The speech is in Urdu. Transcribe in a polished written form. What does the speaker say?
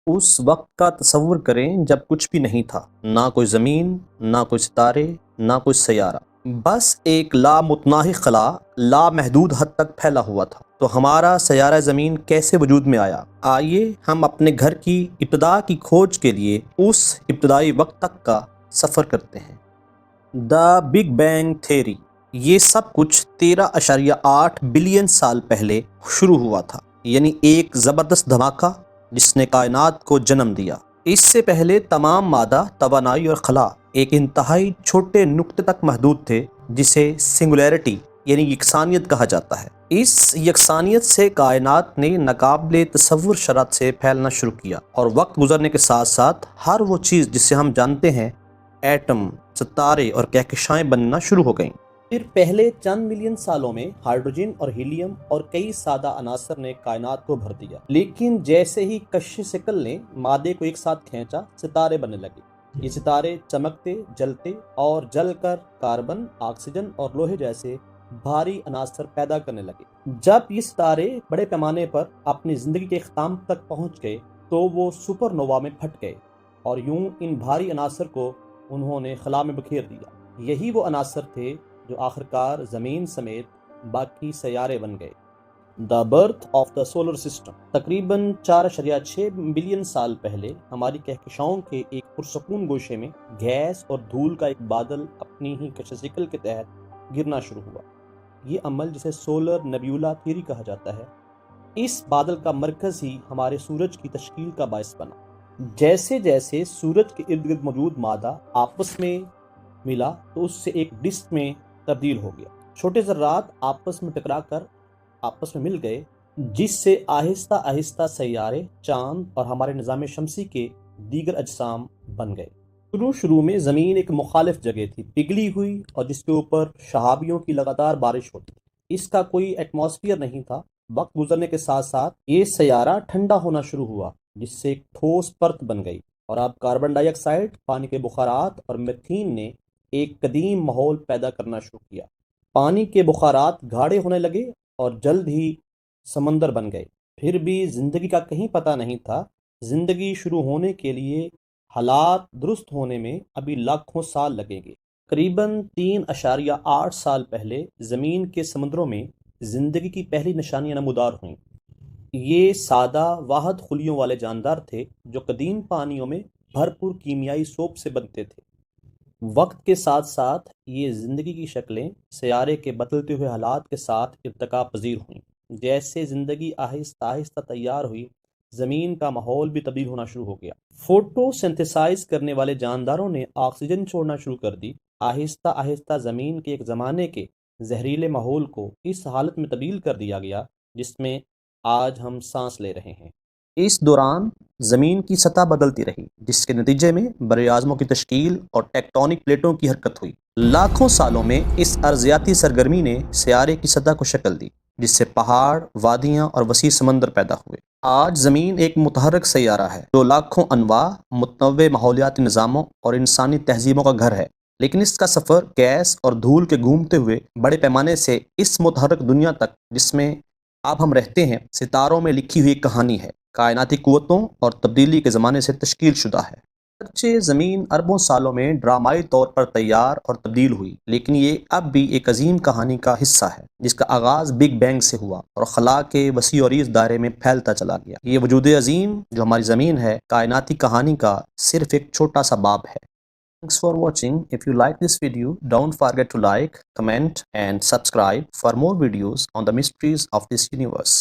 اس وقت کا تصور کریں جب کچھ بھی نہیں تھا، نہ کوئی زمین، نہ کوئی ستارے، نہ کوئی سیارہ، بس ایک لامتناہی خلا لامحدود حد تک پھیلا ہوا تھا۔ تو ہمارا سیارہ زمین کیسے وجود میں آیا؟ آئیے ہم اپنے گھر کی ابتدا کی کھوج کے لیے اس ابتدائی وقت تک کا سفر کرتے ہیں۔ دا بگ بینگ تھیوری، یہ سب کچھ 13.8 بلین سال پہلے شروع ہوا تھا، یعنی ایک زبردست دھماکہ جس نے کائنات کو جنم دیا۔ اس سے پہلے تمام مادہ، توانائی اور خلا ایک انتہائی چھوٹے نقطے تک محدود تھے جسے سنگولیرٹی یعنی یکسانیت کہا جاتا ہے۔ اس یکسانیت سے کائنات نے ناقابل تصور شرح سے پھیلنا شروع کیا، اور وقت گزرنے کے ساتھ ساتھ ہر وہ چیز جسے ہم جانتے ہیں، ایٹم، ستارے اور کہکشائیں بننا شروع ہو گئیں۔ پھر پہلے چند ملین سالوں میں ہائیڈروجن اور ہیلیم اور کئی سادہ عناصر نے کائنات کو بھر دیا، لیکن جیسے ہی کشش ثقل نے مادے کو ایک ساتھ کھینچا، ستارے بننے لگے۔ یہ ستارے چمکتے، جلتے اور جل کر کاربن، آکسیجن اور لوہے جیسے بھاری عناصر پیدا کرنے لگے۔ جب یہ ستارے بڑے پیمانے پر اپنی زندگی کے اختتام تک پہنچ گئے تو وہ سپر نووا میں پھٹ گئے، اور یوں ان بھاری عناصر کو انہوں نے خلا میں بکھیر دیا۔ یہی وہ عناصر تھے جو آخرکار زمین سمیت باقی سیارے بن گئے۔ The birth of the solar system, تقریباً 4.6 بلین سال پہلے ہماری کہکشاؤں کے ایک پرسکون گوشے میں گیس اور دھول کا ایک بادل اپنی ہی کشش ثقل کے تحت گرنا شروع ہوا۔ یہ عمل جسے سولر نیبیولا تھیوری کہا جاتا ہے، اس بادل کا مرکز ہی ہمارے سورج کی تشکیل کا باعث بنا۔ جیسے جیسے سورج کے ارد گرد موجود مادہ آپس میں ملا تو اس سے ایک ڈسک میں تبدیل ہو گیا۔ چھوٹے ذرات آپس میں ٹکرا کر آپس میں مل گئے، جس سے آہستہ آہستہ سیارے، چاند اور ہمارے نظام شمسی کے دیگر اجسام بن گئے۔ شروع میں زمین ایک مخالف جگہ تھی، پگھلی ہوئی، اور جس کے اوپر شہابیوں کی لگاتار بارش ہوتی تھی۔ اس کا کوئی ایٹماسفیئر نہیں تھا۔ وقت گزرنے کے ساتھ ساتھ یہ سیارہ ٹھنڈا ہونا شروع ہوا، جس سے ایک ٹھوس پرت بن گئی، اور اب کاربن ڈائی آکسائڈ، پانی کے بخارات اور میتھین نے ایک قدیم ماحول پیدا کرنا شروع کیا۔ پانی کے بخارات گاڑھے ہونے لگے اور جلد ہی سمندر بن گئے۔ پھر بھی زندگی کا کہیں پتہ نہیں تھا۔ زندگی شروع ہونے کے لیے حالات درست ہونے میں ابھی لاکھوں سال لگیں گے۔ قریباً 3.8 سال پہلے زمین کے سمندروں میں زندگی کی پہلی نشانیاں نمودار ہوئیں۔ یہ سادہ واحد خلیوں والے جاندار تھے جو قدیم پانیوں میں بھرپور کیمیائی سوپ سے بنتے تھے۔ وقت کے ساتھ ساتھ یہ زندگی کی شکلیں سیارے کے بدلتے ہوئے حالات کے ساتھ ارتقا پذیر ہوئیں۔ جیسے زندگی آہستہ آہستہ تیار ہوئی، زمین کا ماحول بھی تبدیل ہونا شروع ہو گیا۔ فوٹو سنتھسائز کرنے والے جانداروں نے آکسیجن چھوڑنا شروع کر دی۔ آہستہ آہستہ زمین کے ایک زمانے کے زہریلے ماحول کو اس حالت میں تبدیل کر دیا گیا جس میں آج ہم سانس لے رہے ہیں۔ اس دوران زمین کی سطح بدلتی رہی، جس کے نتیجے میں براعظموں کی تشکیل اور ٹیکٹونک پلیٹوں کی حرکت ہوئی۔ لاکھوں سالوں میں اس ارضیاتی سرگرمی نے سیارے کی سطح کو شکل دی، جس سے پہاڑ، وادیاں اور وسیع سمندر پیدا ہوئے۔ آج زمین ایک متحرک سیارہ ہے جو لاکھوں انواع، متنوع ماحولیاتی نظاموں اور انسانی تہذیبوں کا گھر ہے، لیکن اس کا سفر گیس اور دھول کے گھومتے ہوئے بڑے پیمانے سے اس متحرک دنیا تک جس میں اب ہم رہتے ہیں، ستاروں میں لکھی ہوئی کہانی ہے، کائناتی قوتوں اور تبدیلی کے زمانے سے تشکیل شدہ ہے۔ اگرچہ زمین اربوں سالوں میں ڈرامائی طور پر تیار اور تبدیل ہوئی، لیکن یہ اب بھی ایک عظیم کہانی کا حصہ ہے جس کا آغاز بگ بینگ سے ہوا اور خلا کے وسیع و عریض دائرے میں پھیلتا چلا گیا۔ یہ وجود عظیم جو ہماری زمین ہے، کائناتی کہانی کا صرف ایک چھوٹا سا باب ہے۔ Thanks for watching. If you like this video, don't forget to like, comment and subscribe for more videos on the mysteries of this universe.